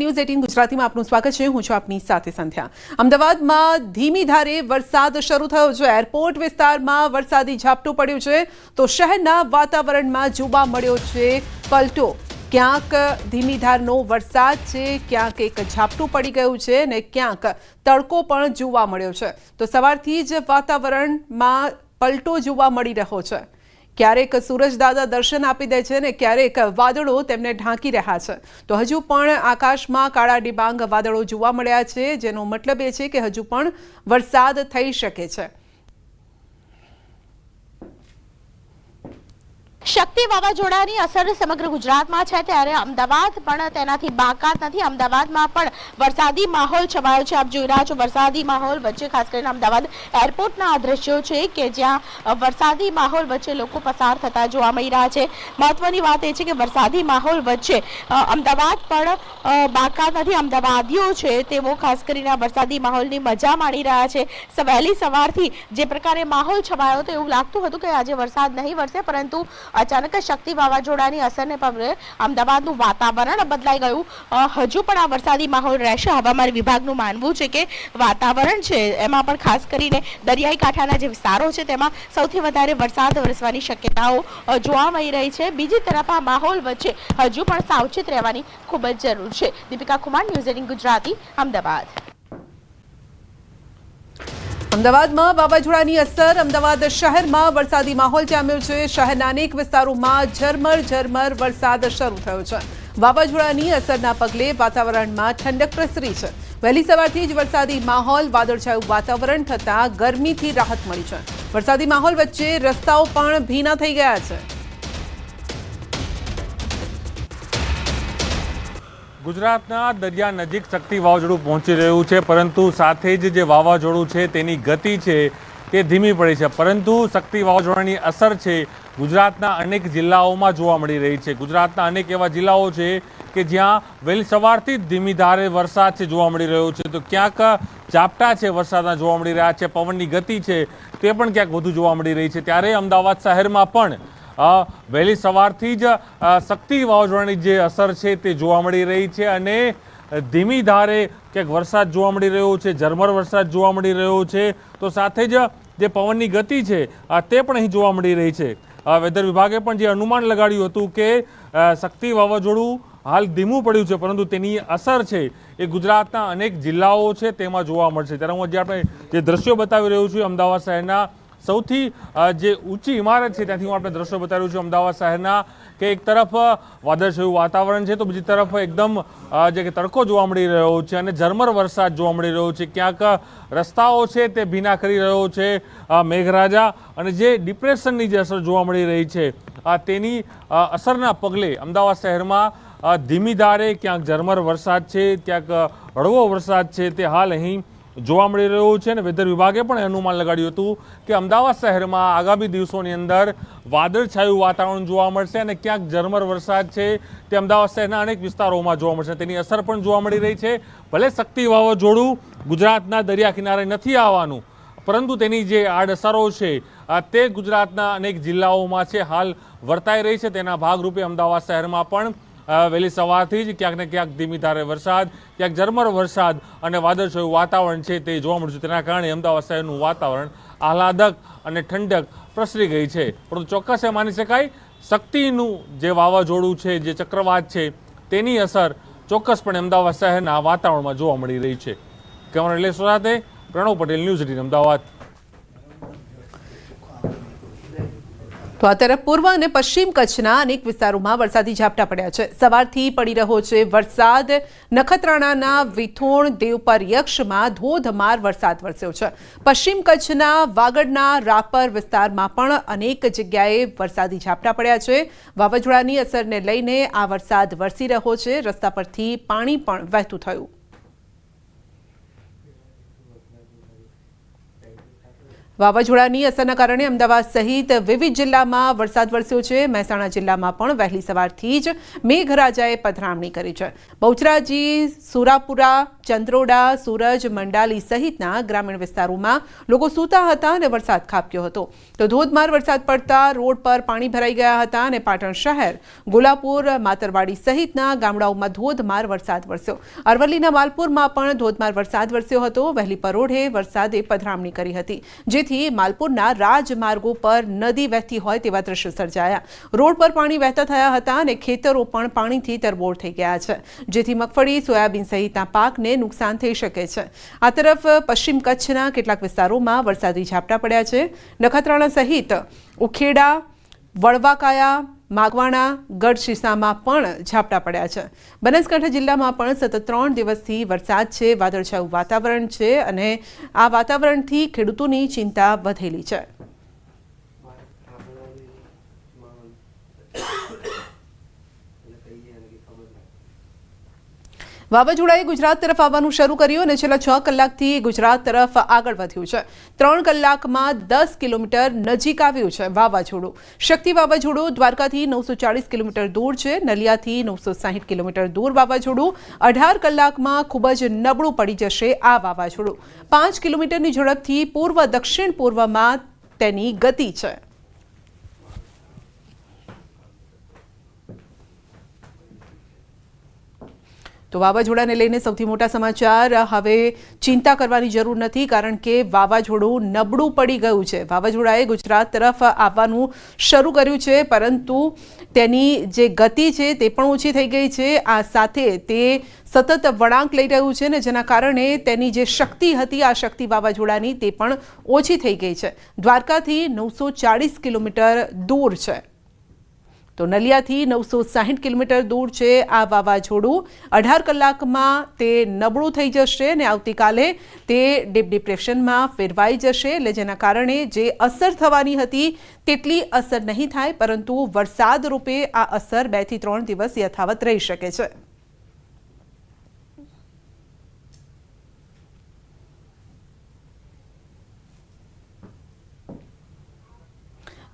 News 18 ગુજરાતીમાં આપનું સ્વાગત છે। હું છું આપની સાથે સંધ્યા। અમદાવાદમાં ધીમી ધારે વરસાદ શરૂ થયો છે। એરપોર્ટ વિસ્તારમાં વરસાદી ઝાપટું પડ્યું છે તો શહેરના વાતાવરણમાં જોવા મળ્યો છે પલટો। ક્યાંક ધીમી ધારનો વરસાદ છે, ક્યાંક એક ઝાપટું પડી ગયું છે અને ક્યાંક તડકો પણ જોવા મળ્યો છે। તો સવારથી જ વાતાવરણમાં પલટો જોવા મળી રહ્યો છે। ક્યારેક સૂરજ દાદા દર્શન આપી દે છે ને ક્યારેક વાદળો તેમને ઢાંકી રહ્યા છે। તો હજુ પણ આકાશમાં કાળા ડિબાંગ વાદળો જોવા મળ્યા છે, જેનો મતલબ એ છે કે હજુ પણ વરસાદ થઈ શકે છે। શક્તિ વાવાઝોડાની અસર સમગ્ર ગુજરાતમાં છે, ત્યારે અમદાવાદ પણ તેનાથી બાકાત નથી। અમદાવાદમાં પણ વરસાદી માહોલ છવાયો છે। આપ જોઈ રહ્યા છો વરસાદી માહોલ વચ્ચે ખાસ કરીને અમદાવાદ એરપોર્ટના આ દ્રશ્યો છે કે જ્યાં વરસાદી માહોલ વચ્ચે લોકો પસાર થતા જોવા મળી રહ્યા છે। મહત્વની વાત એ છે કે વરસાદી માહોલ વચ્ચે અમદાવાદ પણ બાકાત નથી। અમદાવાદીઓ છે તેઓ ખાસ કરીને આ વરસાદી માહોલની મજા માણી રહ્યા છે। વહેલી સવારથી જે પ્રકારે માહોલ છવાયો તો એવું લાગતું હતું કે આજે વરસાદ નહીં વરસે, પરંતુ અચાનક શક્તિ વાવાઝોડાની અસરને પગલે અમદાવાદનું વાતાવરણ બદલાઈ ગયું। હજુ પણ આ વરસાદી માહોલ રહેશે। હવામાન વિભાગનું માનવું છે કે વાતાવરણ છે એમાં પણ ખાસ કરીને દરિયાઈ કાંઠાના જે વિસ્તારો છે તેમાં સૌથી વધારે વરસાદ વરસવાની શક્યતાઓ જોવા મળી રહી છે। બીજી તરફ આ માહોલ વચ્ચે હજુ પણ સાવચેત રહેવાની ખૂબ જ જરૂર છે। દીપિકા કુમાર, ન્યૂઝ 18 ગુજરાતી, અમદાવાદ। અમદાવાદમાં વાવાઝોડાની અસર। અમદાવાદ શહેરમાં વરસાદી માહોલ જામ્યો છે। શહેરના અનેક વિસ્તારોમાં ઝરમર વરસાદ શરૂ થયો છે। વાવાઝોડાની અસરના પગલે વાતાવરણમાં ઠંડક પ્રસરી છે। વહેલી સવારથી જ વરસાદી માહોલ, વાદળછાયું વાતાવરણ થતાં ગરમીથી રાહત મળી છે। વરસાદી માહોલ વચ્ચે રસ્તાઓ પણ ભીના થઈ ગયા છે। ગુજરાતના દરિયા નજીક શક્તિ વાવાઝોડું પહોંચી રહ્યું છે, પરંતુ સાથે જ જે વાવાઝોડું છે તેની ગતિ છે તે ધીમી પડી છે। પરંતુ શક્તિ વાવાઝોડાની અસર છે ગુજરાતના અનેક જિલ્લાઓમાં જોવા મળી રહી છે। ગુજરાતના અનેક એવા જિલ્લાઓ છે કે જ્યાં વહેલી સવારથી જ ધીમી ધારે વરસાદ છે જોવા મળી રહ્યો છે। તો ક્યાંક ઝાપટા છે વરસાદના જોવા મળી રહ્યા છે, પવનની ગતિ છે તે પણ ક્યાંક વધુ જોવા મળી રહી છે। ત્યારે અમદાવાદ શહેરમાં પણ વહેલી સવારથી જ શક્તિ વાવાઝોડાની જે અસર છે તે જોવા મળી રહી છે અને ધીમી ધારે ક્યાંક વરસાદ જોવા મળી રહ્યો છે, ઝરમર વરસાદ જોવા મળી રહ્યો છે। તો સાથે જ જે પવનની ગતિ છે તે પણ અહીં જોવા મળી રહી છે। વેધર વિભાગે પણ જે અનુમાન લગાડ્યું હતું કે શક્તિ વાવાઝોડું હાલ ધીમું પડ્યું છે, પરંતુ તેની અસર છે એ ગુજરાતના અનેક જિલ્લાઓ છે તેમાં જોવા મળશે। ત્યારે હું આજે આપણે જે દ્રશ્યો બતાવી રહ્યો છું અમદાવાદ શહેરના સૌથી જે ઊંચી ઇમારત છે ત્યાંથી હું આપણે દ્રશ્યો બતાવી રહ્યું છું અમદાવાદ શહેરના, કે એક તરફ વાદળછાયું વાતાવરણ છે તો બીજી તરફ એકદમ જે કે તડકો જોવા મળી રહ્યો છે અને ઝરમર વરસાદ જોવા મળી રહ્યો છે। ક્યાંક રસ્તાઓ છે તે ભીના કરી રહ્યો છે મેઘરાજા, અને જે ડિપ્રેશનની જે અસર જોવા મળી રહી છે તેની અસરના પગલે અમદાવાદ શહેરમાં ધીમી ધારે ક્યાંક ઝરમર વરસાદ છે, ક્યાંક હળવો વરસાદ છે તે હાલ અહીં જોવા મળી રહ્યું છે। અને વેધર વિભાગે પણ અનુમાન લગાડ્યું હતું કે અમદાવાદ શહેરમાં આગામી દિવસોની અંદર વાદળછાયું વાતાવરણ જોવા મળશે અને ક્યાંક ઝરમર વરસાદ છે તે અમદાવાદ શહેરના અનેક વિસ્તારોમાં જોવા મળશે। તેની અસર પણ જોવા મળી રહી છે। ભલે શક્તિ વાવાઝોડું ગુજરાતના દરિયા કિનારે નથી આવવાનું, પરંતુ તેની જે આડઅસરો છે તે ગુજરાતના અનેક જિલ્લાઓમાં છે હાલ વર્તાઈ રહી છે। તેના ભાગરૂપે અમદાવાદ શહેરમાં પણ વહેલી સવારથી જ ક્યાંક ને ક્યાંક ધીમી ધારે વરસાદ, ક્યાંક ઝરમર વરસાદ અને વાદળછાયું વાતાવરણ છે તે જોવા મળશે। તેના કારણે અમદાવાદ શહેરનું વાતાવરણ આહલાદક અને ઠંડક પ્રસરી ગઈ છે। પરંતુ ચોક્કસ એ માની શકાય શક્તિનું જે વાવાઝોડું છે, જે ચક્રવાત છે તેની અસર ચોક્કસપણે અમદાવાદ શહેરના વાતાવરણમાં જોવા મળી રહી છે। કેમેરા લેસો સાથે પ્રણવ પટેલ, ન્યૂઝ 18 અમદાવાદ। તો આ તરફ પૂર્વ અને પશ્ચિમ કચ્છના અનેક વિસ્તારોમાં વરસાદી ઝાપટા પડ્યા છે। સવારથી પડી રહ્યો છે વરસાદ। નખત્રાણાના વિથોણ દેવપર યક્ષમાં ધોધમાર વરસાદ વરસ્યો છે। પશ્ચિમ કચ્છના વાગડના રાપર વિસ્તારમાં પણ અનેક જગ્યાએ વરસાદી ઝાપટા પડ્યા છે। વાવાઝોડાની અસરને લઈને આ વરસાદ વરસી રહ્યો છે। રસ્તા પરથી પાણી પણ વહેતું થયું। વાવાઝોડાની અસરના કારણે અમદાવાદ સહિત વિવિધ જિલ્લામાં વરસાદ વરસ્યો છે। મહેસાણા જિલ્લામાં પણ વહેલી સવારથી જ મેઘરાજાએ પધરામણી કરી છે। બહુચરાજી, સુરાપુરા, ચંદ્રોડા, સૂરજ, મંડાલી સહિતના ગ્રામીણ વિસ્તારોમાં લોકો સૂતા હતા અને વરસાદ ખાબક્યો હતો. તો ધોધમાર વરસાદ પડતા રોડ પર પાણી ભરાઈ ગયા હતા અને પાટણ શહેર, ગોલાપુર, માતરવાડી સહિતના ગામડાઓમાં ધોધમાર વરસાદ વરસ્યો. અરવલ્લીના માલપુરમાં પણ ધોધમાર વરસાદ વરસ્યો હતો. વહેલી પરોઢે વરસાદે પધરામણી કરી હતી, જેથી માલપુરના રાજમાર્ગો પર નદી વહેતી હોય તેવા દ્રશ્યો સર્જાયા. રોડ પર પાણી વહેતા થયા હતા અને ખેતરો પણ પાણીથી તરબોળ થઈ ગયા છે, જેથી મગફળી, સોયાબીન સહિતના પાકને નુકસાન થઈ શકે છે. આ તરફ પશ્ચિમ કચ્છના કેટલાક વિસ્તારોમાં વરસાદી ઝાપટા પડ્યા છે. નખત્રાણા સહિત ઉખેડા, વળવાકાયા, માગવાણા, ગઢશીસામાં પણ ઝાપટા પડ્યા છે. બનાસકાંઠા જિલ્લામાં પણ સતત 3 દિવસથી વરસાદ છે. વાદળછાયું વાતાવરણ છે અને આ વાતાવરણથી ખેડૂતોની ચિંતા વધેલી છે. વાવાઝોડાએ ગુજરાત તરફ આવવાનું શરૂ કર્યું અને છેલ્લા 6 કલાકથી ગુજરાત તરફ આગળ વધ્યું છે. 3 કલાકમાં 10 કિલોમીટર નજીક આવ્યું છે વાવાઝોડું. શક્તિ વાવાઝોડું દ્વારકાથી 940 કિલોમીટર દૂર છે. નલિયાથી 960 કિલોમીટર દૂર વાવાઝોડું. 18 કલાકમાં ખૂબ જ નબળું પડી જશે આ વાવાઝોડું. 5 કિલોમીટરની ઝડપથી પૂર્વ દક્ષિણ પૂર્વમાં તેની ગતિ છે. તો વાવાઝોડાને લઈને સૌથી મોટા સમાચાર. હવે ચિંતા કરવાની જરૂર નથી, કારણ કે વાવાઝોડું નબળું પડી ગયું છે. વાવાઝોડાએ ગુજરાત તરફ આવવાનું શરૂ કર્યું છે, પરંતુ તેની જે ગતિ છે તે પણ ઓછી થઈ ગઈ છે. આ સાથે તે સતત વળાંક લઈ રહ્યું છે ને જેના કારણે તેની જે શક્તિ હતી આ શક્તિ વાવાઝોડાની તે પણ ઓછી થઈ ગઈ છે. દ્વારકાથી 940 કિલોમીટર દૂર છે. તો નલિયાથી 960 કિલોમીટર દૂર છે આ વાવાઝોડું. 18 કલાકમાં તે નબળું થઈ જશે અને આવતીકાલે તે ડીપ ડિપ્રેશનમાં ફેરવાઈ જશે, એટલે જેના કારણે જે અસર થવાની હતી તેટલી અસર નહીં થાય, પરંતુ વરસાદ રૂપે આ અસર 2 થી 3 દિવસ યથાવત રહી શકે છે.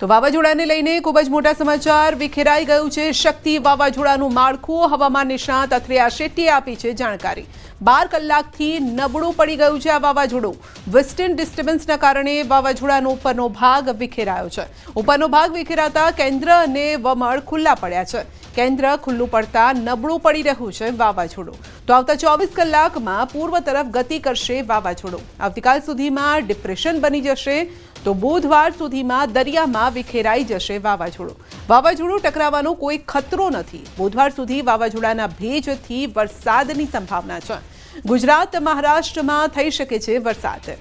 તો વાવાઝોડાને લઈને ખૂબ જ મોટા સમાચાર. વિખેરાઈ ગયું છે શક્તિ વાવાઝોડાનું માળખું. હવામાન નિષ્ણાત અથરેયા શેટ્ટીએ આપી છે જાણકારી. 12 કલાકથી નબળું પડી ગયું છે આ વાવાઝોડું. વેસ્ટર્ન ડિસ્ટર્બન્સના કારણે વાવાઝોડાનો ઉપરનો ભાગ વિખેરાયો છે. ઉપરનો ભાગ વિખેરાતા કેન્દ્ર અને વમળ ખુલ્લા પડ્યા છે. કેન્દ્ર ખુલ્લું પડતા નબળું પડી રહ્યું છે વાવાઝોડું. તો આવતા 24 કલાકમાં પૂર્વ તરફ ગતિ કરશે વાવાઝોડું. આવતીકાલ સુધીમાં ડિપ્રેશન બની જશે, તો બુધવાર સુધીમાં દરિયામાં વિખેરાઈ જશે વાવાઝોડું. વાવાઝોડું ટકરાવાનો કોઈ ખતરો નથી. બુધવાર સુધી વાવાઝોડાના ભેજથી વરસાદની સંભાવના છે. ગુજરાત, મહારાષ્ટ્રમાં થઈ શકે છે વરસાદ.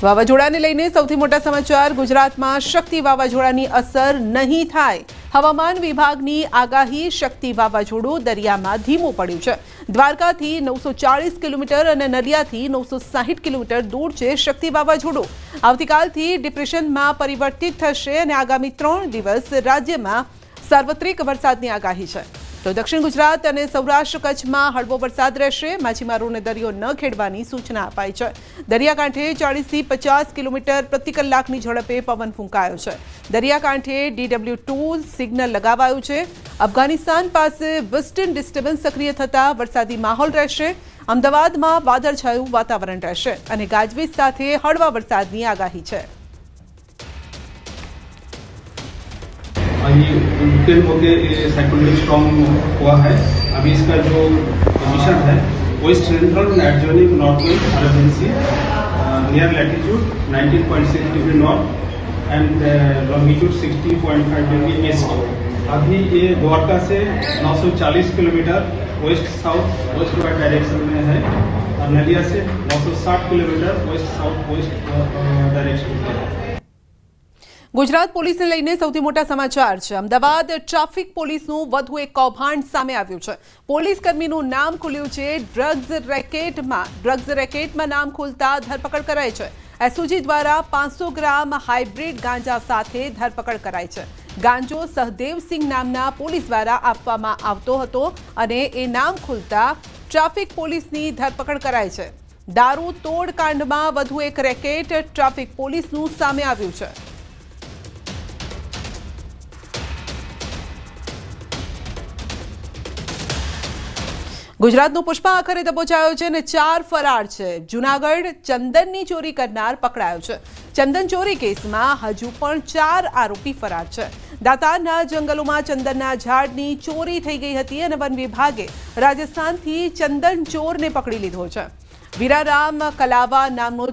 વાવાઝોડાને લઈને સૌથી મોટા સમાચાર. ગુજરાતમાં શક્તિ વાવાઝોડાની અસર નહીં થાય. હવામાન વિભાગની આગાહી. શક્તિ વાવાઝોડું દરિયામાં ધીમું પડ્યું છે. દ્વારકાથી 940 કિલોમીટર અને નલિયાથી 960 કિલોમીટર દૂર છે શક્તિ વાવાઝોડું. આવતીકાલથી ડિપ્રેશનમાં પરિવર્તિત થશે અને આગામી 3 દિવસ રાજ્યમાં સાર્વત્રિક વરસાદની આગાહી છે. તો દક્ષિણ ગુજરાત અને સૌરાષ્ટ્ર કચ્છમાં હળવો વરસાદ રહેશે. માછીમારોને દરિયો ન ખેડવાની સૂચના અપાઈ છે. દરિયાકાંઠે 40 થી 50 કિલોમીટર પ્રતિ કલાકની ઝડપે પવન ફૂંકાયો છે. દરિયાકાંઠે DW2 સિગ્નલ લગાવાયું છે. અફઘાનિસ્તાન પાસે વેસ્ટર્ન ડિસ્ટર્બન્સ સક્રિય થતા વરસાદી માહોલ રહેશે. અમદાવાદમાં વાદળછાયું વાતાવરણ રહેશે અને ગાજવીજ સાથે હળવા વરસાદની આગાહી છે. ये वीकेंड होके साइक्लोनिक स्टॉर्म हुआ है. अभी इसका जो पोजीशन है west central adjoining north west Arabian sea near latitude 19.6 degree north and longitude 60.5 degree east. अभी ये द्वारका से 940 kilometre west south west wide direction में है और नलिया से 960 kilometre west south west direction में है. ગુજરાત પોલીસને લઈને સૌથી મોટા સમાચાર છે. અમદાવાદ ટ્રાફિક પોલીસનું વધુ એક કૌભાંડ સામે આવ્યું છે. પોલીસ કર્મીનું નામ ખુલ્યું છે ડ્રગ્સ રેકેટમાં નામ ખુલતા ધરપકડ કરાઈ છે. એસઓજી દ્વારા 500 ગ્રામ હાઇબ્રિડ ગાંજા સાથે ધરપકડ કરાઈ છે. ગાંજો સહદેવસિંહ નામના પોલીસ દ્વારા આપવામાં આવતો હતો અને એ નામ ખુલતા ટ્રાફિક પોલીસની ધરપકડ કરાઈ છે. દારૂ તોડ કાંડમાં વધુ એક રેકેટ ટ્રાફિક પોલીસનું સામે આવ્યું છે. ગુજરાતનું પુષ્પા આખરે દબોચાયો છે અને 4 ફરાર છે. જૂનાગઢ ચંદનની ચોરી કરનાર પકડાયો છે. ચંદન ચોરી કેસમાં હજુ પણ 4 આરોપી ફરાર છે. દાતારના જંગલોમાં ચંદનના ઝાડની ચોરી થઈ ગઈ હતી અને વન વિભાગે રાજસ્થાનથી ચંદન ચોરને પકડી લીધો છે. વીરારામ કલાવા નામનો